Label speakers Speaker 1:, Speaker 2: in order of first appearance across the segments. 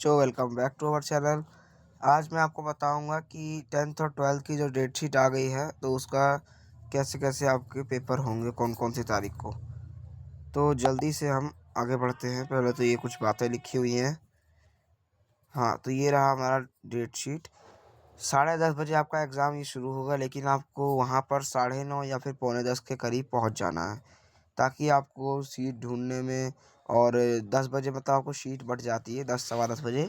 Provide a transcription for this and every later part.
Speaker 1: बच्चों, welcome back to our channel. आज मैं आपको बताऊंगा कि 10th और 12th की जो डेट शीट आ गई है तो उसका कैसे कैसे आपके पेपर होंगे, कौन कौन सी तारीख को। तो जल्दी से हम आगे बढ़ते हैं। पहले तो ये कुछ बातें लिखी हुई हैं। हाँ, तो ये रहा हमारा डेट शीट। 10:30 बजे आपका एग्ज़ाम ये शुरू होगा, लेकिन आपको वहाँ पर 9:30 या फिर 9:45 के करीब पहुँच जाना है, ताकि आपको सीट ढूंढने में। और 10 बजे मतलब आपको सीट बढ़ जाती है 10 सवा 10 बजे,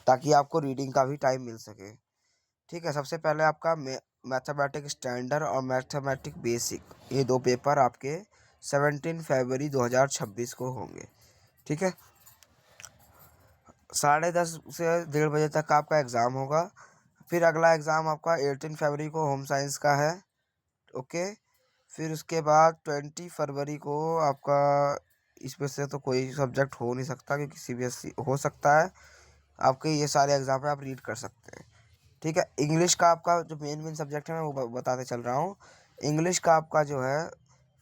Speaker 1: ताकि आपको रीडिंग का भी टाइम मिल सके। ठीक है, सबसे पहले आपका मैथमेटिक स्टैंडर्ड और मैथमेटिक बेसिक, ये दो पेपर आपके 17 फरवरी 2026 को होंगे। ठीक है, 10:30 से 1:30 तक आपका एग्ज़ाम होगा। फिर अगला एग्ज़ाम आपका 18 फरवरी को होम साइंस का है। ओके, फिर उसके बाद 20 फरवरी को आपका, इसमें से तो कोई सब्जेक्ट हो नहीं सकता क्योंकि सीबीएसई हो सकता है। आपके ये सारे एग्जाम है, आप रीड कर सकते हैं। ठीक है, इंग्लिश का आपका जो मेन मेन सब्जेक्ट है मैं वो बताते चल रहा हूँ। इंग्लिश का आपका जो है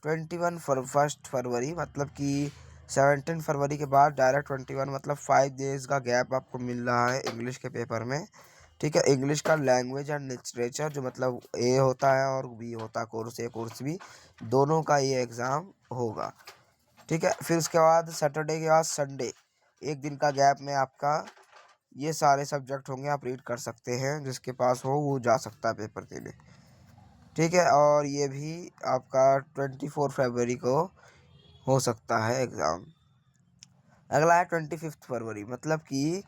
Speaker 1: 1 फरवरी, मतलब कि 17 फरवरी के बाद डायरेक्ट 21, मतलब 5 डेज का गैप आपको मिल रहा है इंग्लिश के पेपर में। ठीक है, इंग्लिश का लैंग्वेज एंड लिटरेचर, जो मतलब ए होता है और बी होता है, कोर्स ए कोर्स बी, दोनों का ये एग्ज़ाम होगा। ठीक है, फिर उसके बाद सैटरडे के बाद संडे, एक दिन का गैप में आपका ये सारे सब्जेक्ट होंगे, आप रीड कर सकते हैं। जिसके पास हो वो जा सकता है पेपर देने। ठीक है, और ये भी आपका 24 फरवरी को हो सकता है एग्ज़ाम। अगला है 25 फरवरी, मतलब कि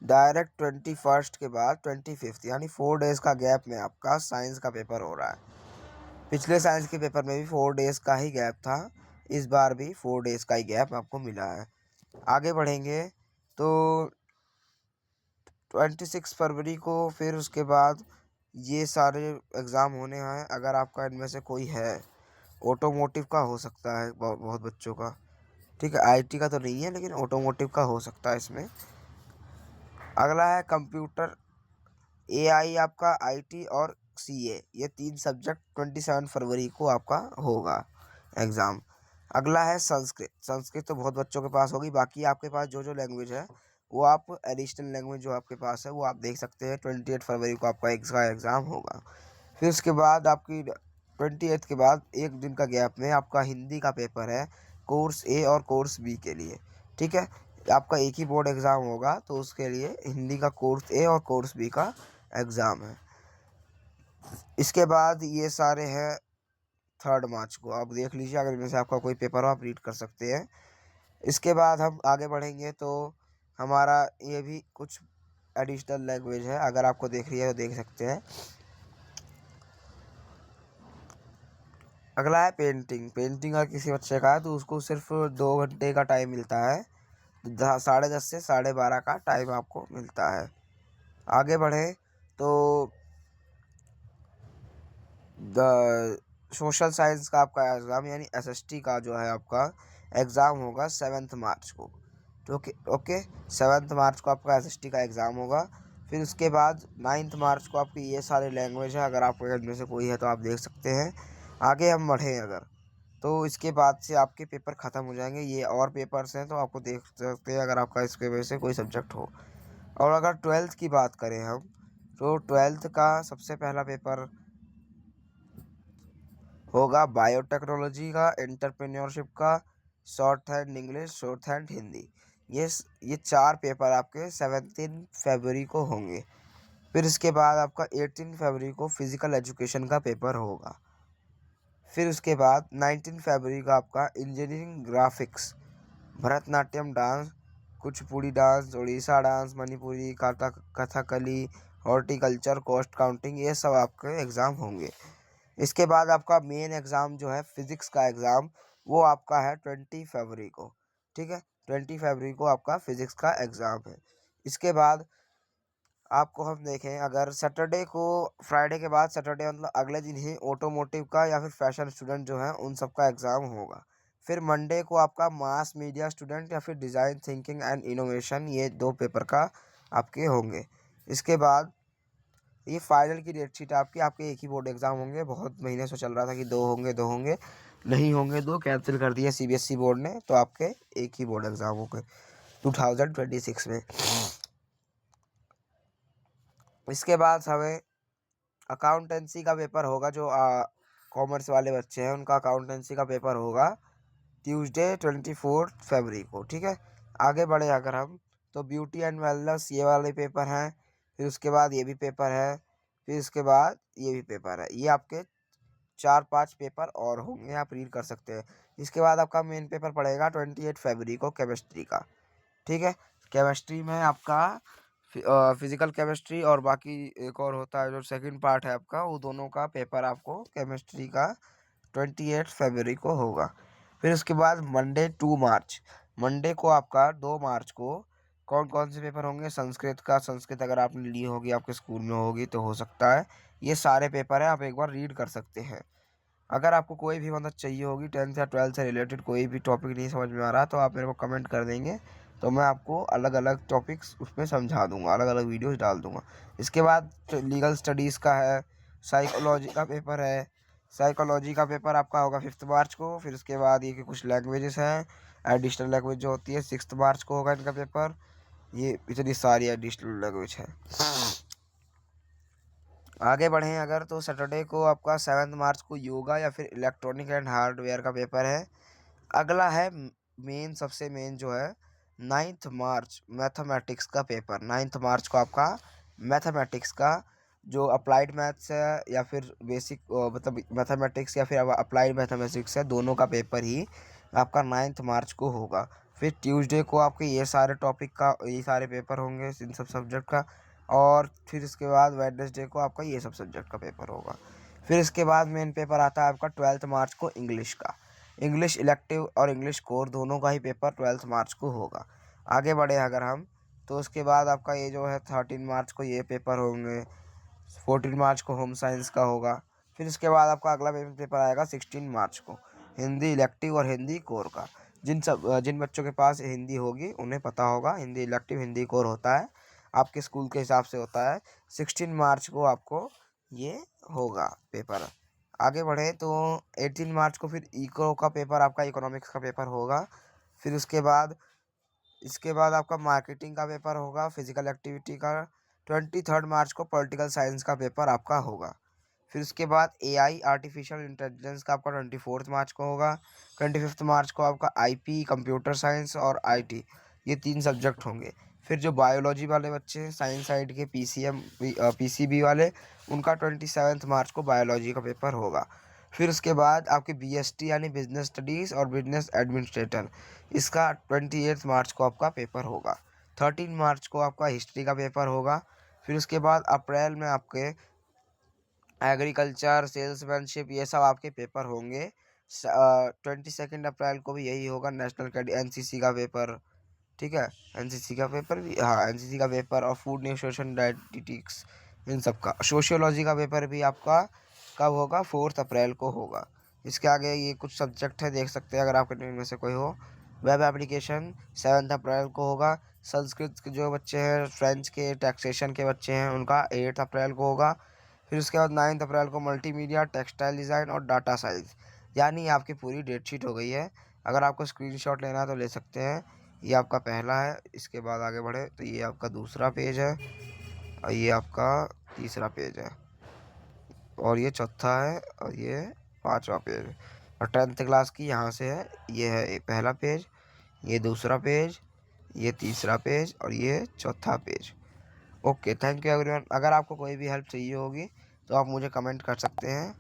Speaker 1: डायरेक्ट 21 के बाद 25, यानी 4 डेज़ का गैप में आपका साइंस का पेपर हो रहा है। पिछले साइंस के पेपर में भी 4 डेज़ का ही गैप था, इस बार भी 4 डेज़ का ही गैप आपको मिला है। आगे बढ़ेंगे तो 26 फरवरी को फिर उसके बाद ये सारे एग्ज़ाम होने हैं। अगर आपका इनमें से कोई है, ऑटोमोटिव का हो सकता है बहुत बहुत बच्चों का। ठीक है, आईटी का तो नहीं है, लेकिन ऑटोमोटिव का हो सकता है इसमें। अगला है कंप्यूटर, एआई आपका, आईटी और सीए, ये 3 सब्जेक्ट 27 फरवरी को आपका होगा एग्ज़ाम। अगला है संस्कृत। संस्कृत तो बहुत बच्चों के पास होगी। बाकी आपके पास जो जो लैंग्वेज है वो आप एडिशनल लैंग्वेज जो आपके पास है वो आप देख सकते हैं। 28 फरवरी को आपका इसका एग्ज़ाम होगा। फिर उसके बाद आपकी 28 के बाद एक दिन का गैप में आपका हिंदी का पेपर है, कोर्स ए और कोर्स बी के लिए। ठीक है, आपका एक ही बोर्ड एग्ज़ाम होगा, तो उसके लिए हिंदी का कोर्स ए और कोर्स बी का एग्ज़ाम है। इसके बाद ये सारे हैं 3 मार्च को, आप देख लीजिए, अगर इनमें से आपका कोई पेपर हो आप रीड कर सकते हैं। इसके बाद हम आगे बढ़ेंगे तो हमारा ये भी कुछ एडिशनल लैंग्वेज है, अगर आपको देख रही है तो देख सकते हैं। अगला है पेंटिंग। पेंटिंग अगर किसी बच्चे का है तो उसको सिर्फ 2 घंटे का टाइम मिलता है। 10:30 से 12:30 का टाइम आपको मिलता है। आगे बढ़े तो द सोशल साइंस का आपका एग्ज़ाम, यानी एसएसटी का जो है आपका एग्ज़ाम होगा 7 मार्च को। ओके ओके, 7 मार्च को आपका एसएसटी का एग्ज़ाम होगा। फिर उसके बाद 9 मार्च को आपकी ये सारे लैंग्वेज है, अगर आपको इनमें से कोई है तो आप देख सकते हैं। आगे हम बढ़ें अगर, तो इसके बाद से आपके पेपर ख़त्म हो जाएंगे। ये और पेपर्स हैं तो आपको देख सकते हैं अगर आपका इसके वजह से कोई सब्जेक्ट हो। और अगर 12th की बात करें हम, तो 12th का सबसे पहला पेपर होगा बायोटेक्नोलॉजी का, एंटरप्रेन्योरशिप का, short hand English, short hand Hindi. ये 4 पेपर आपके 17 फरवरी को होंगे। फिर इसके बाद आपका 18 फरवरी को फिज़िकल एजुकेशन का पेपर होगा। फिर उसके बाद 19 फरवरी का आपका engineering graphics, Bharatanatyam dance, Kuchipudi dance, Orissa dance, Manipuri, Kathakali, horticulture, cost counting, ये सब आपके एग्ज़ाम होंगे। इसके बाद आपका मेन एग्ज़ाम जो है फिज़िक्स का एग्ज़ाम, वो आपका है 20 फरवरी को। ठीक है, 20 फरवरी को आपका फिज़िक्स का एग्ज़ाम है। इसके बाद आपको हम देखें, अगर सैटरडे को, फ्राइडे के बाद सैटरडे मतलब अगले दिन ही ऑटोमोटिव का या फिर फैशन स्टूडेंट जो है उन सब का एग्ज़ाम होगा। फिर मंडे को आपका मास मीडिया स्टूडेंट या फिर डिज़ाइन थिंकिंग एंड इनोवेशन, ये 2 पेपर का आपके होंगे। इसके बाद ये फाइनल की डेट शीट आपके एक ही बोर्ड एग्ज़ाम होंगे। बहुत महीने से चल रहा था कि दो होंगे, नहीं होंगे, दो कैंसिल कर दिया सीबीएसई बोर्ड ने, तो आपके एक ही बोर्ड एग्ज़ाम होंगे 2026 में। इसके बाद हमें अकाउंटेंसी का पेपर होगा, जो कॉमर्स वाले बच्चे हैं उनका अकाउंटेंसी का पेपर होगा ट्यूसडे 24 फरवरी को। ठीक है, आगे बढ़े अगर हम, तो ब्यूटी एंड वेलनेस ये वाले पेपर हैं, फिर उसके बाद ये भी पेपर है, फिर उसके बाद ये भी पेपर है। ये आपके 4-5 पेपर और होंगे, आप रीड कर सकते हैं। इसके बाद आपका मेन पेपर पड़ेगा 28 फरवरी को केमिस्ट्री का। ठीक है, केमिस्ट्री में आपका फिजिकल केमिस्ट्री और बाकी एक और होता है जो सेकंड पार्ट है आपका, वो दोनों का पेपर आपको केमिस्ट्री का 28 फरवरी को होगा। फिर उसके बाद मंडे 2 मार्च, मंडे को आपका 2 मार्च को कौन कौन से पेपर होंगे? संस्कृत का, संस्कृत अगर आपने ली होगी आपके स्कूल में होगी तो हो सकता है। ये सारे पेपर हैं, आप एक बार रीड कर सकते हैं। अगर आपको कोई भी मदद चाहिए होगी 10th या 12th से रिलेटेड, कोई भी टॉपिक नहीं समझ में आ रहा तो आप मेरे को कमेंट कर देंगे, तो मैं आपको अलग अलग टॉपिक्स उसमें समझा दूंगा, अलग अलग वीडियोस डाल दूंगा। इसके बाद लीगल स्टडीज़ का है, साइकोलॉजी का पेपर है। साइकोलॉजी का पेपर आपका होगा 5 मार्च को। फिर उसके बाद ये कि कुछ लैंग्वेजेस हैं, एडिशनल लैंग्वेज जो होती है 6 मार्च को होगा इनका पेपर। ये इतनी सारी एडिशनल लैंग्वेज है। आगे बढ़ें अगर, तो सैटरडे को आपका 7 मार्च को योगा या फिर इलेक्ट्रॉनिक एंड हार्डवेयर का पेपर है। अगला है मेन, सबसे मेन जो है 9 मार्च मैथमेटिक्स का पेपर। 9 मार्च को आपका मैथमेटिक्स का जो अप्लाइड मैथ्स है या फिर बेसिक मतलब मैथमेटिक्स या फिर अप्लाइड मैथमेटिक्स है, दोनों का पेपर ही आपका 9 मार्च को होगा। फिर ट्यूसडे को आपके ये सारे टॉपिक का, ये सारे पेपर होंगे इन सब सब्जेक्ट का। और फिर इसके बाद वेडनेसडे को आपका ये सब सब्जेक्ट का पेपर होगा। फिर इसके बाद मेन पेपर आता है आपका 12 मार्च को इंग्लिश का। इंग्लिश इलेक्टिव और इंग्लिश कोर दोनों का ही पेपर 12 मार्च को होगा। आगे बढ़े अगर हम, तो उसके बाद आपका ये जो है 13 मार्च को ये पेपर होंगे। 14 मार्च को होम साइंस का होगा। फिर इसके बाद आपका अगला पेपर आएगा 16 मार्च को, हिंदी इलेक्टिव और हिंदी कोर का। जिन बच्चों के पास हिंदी होगी उन्हें पता होगा, हिंदी इलेक्टिव हिंदी कोर होता है, आपके स्कूल के हिसाब से होता है। 16 मार्च को आपको ये होगा पेपर। आगे बढ़े तो 18 मार्च को फिर इको का पेपर, आपका इकोनॉमिक्स का पेपर होगा। फिर उसके बाद इसके बाद आपका मार्केटिंग का पेपर होगा, फिजिकल एक्टिविटी का। 23 मार्च को पॉलिटिकल साइंस का पेपर आपका होगा। फिर उसके बाद एआई आर्टिफिशियल इंटेलिजेंस का आपका 24 मार्च को होगा। 25 मार्च को आपका आईपी कंप्यूटर साइंस और आईटी, ये 3 सब्जेक्ट होंगे। फिर जो बायोलॉजी वाले बच्चे हैं साइंस साइड के, पीसीबी वाले, उनका 27 मार्च को बायोलॉजी का पेपर होगा। फिर उसके बाद आपके बीएसटी यानी बिजनेस स्टडीज़ और बिजनेस एडमिनिस्ट्रेटर, इसका 28 मार्च को आपका पेपर होगा। 13 मार्च को आपका हिस्ट्री का पेपर होगा। फिर उसके बाद अप्रैल में आपके एग्रीकल्चर, सेल्समैनशिप, ये सब आपके पेपर होंगे। 22 अप्रैल को भी यही होगा, नेशनल कैड एनसीसी का पेपर। ठीक है, एनसीसी का पेपर भी, हाँ एनसीसी का पेपर, और फूड न्यूट्रिशन डायटीटिक्स, इन सब का। सोशियोलॉजी का पेपर भी आपका कब होगा? 4 अप्रैल को होगा। इसके आगे ये कुछ सब्जेक्ट है, देख सकते हैं अगर आपके में से कोई हो। वेब एप्लीकेशन 7 अप्रैल को होगा। संस्कृत के जो बच्चे हैं, फ्रेंच के, टैक्सेशन के बच्चे हैं, उनका 8 अप्रैल को होगा। फिर उसके बाद 9 अप्रैल को मल्टीमीडिया, टेक्सटाइल डिज़ाइन और डाटा साइंस, यानी आपकी पूरी डेट शीट हो गई है। अगर आपको स्क्रीनशॉट लेना है तो ले सकते हैं। ये आपका पहला है। इसके बाद आगे बढ़े तो ये आपका दूसरा पेज है, और ये आपका तीसरा पेज है, और ये चौथा है, और ये पांचवा पेज है। और 10th क्लास की यहाँ से है, ये है पहला पेज, ये दूसरा पेज, ये तीसरा पेज, और ये चौथा page. Okay, thank you everyone. अगर आपको कोई भी हेल्प चाहिए होगी तो आप मुझे कमेंट कर सकते हैं।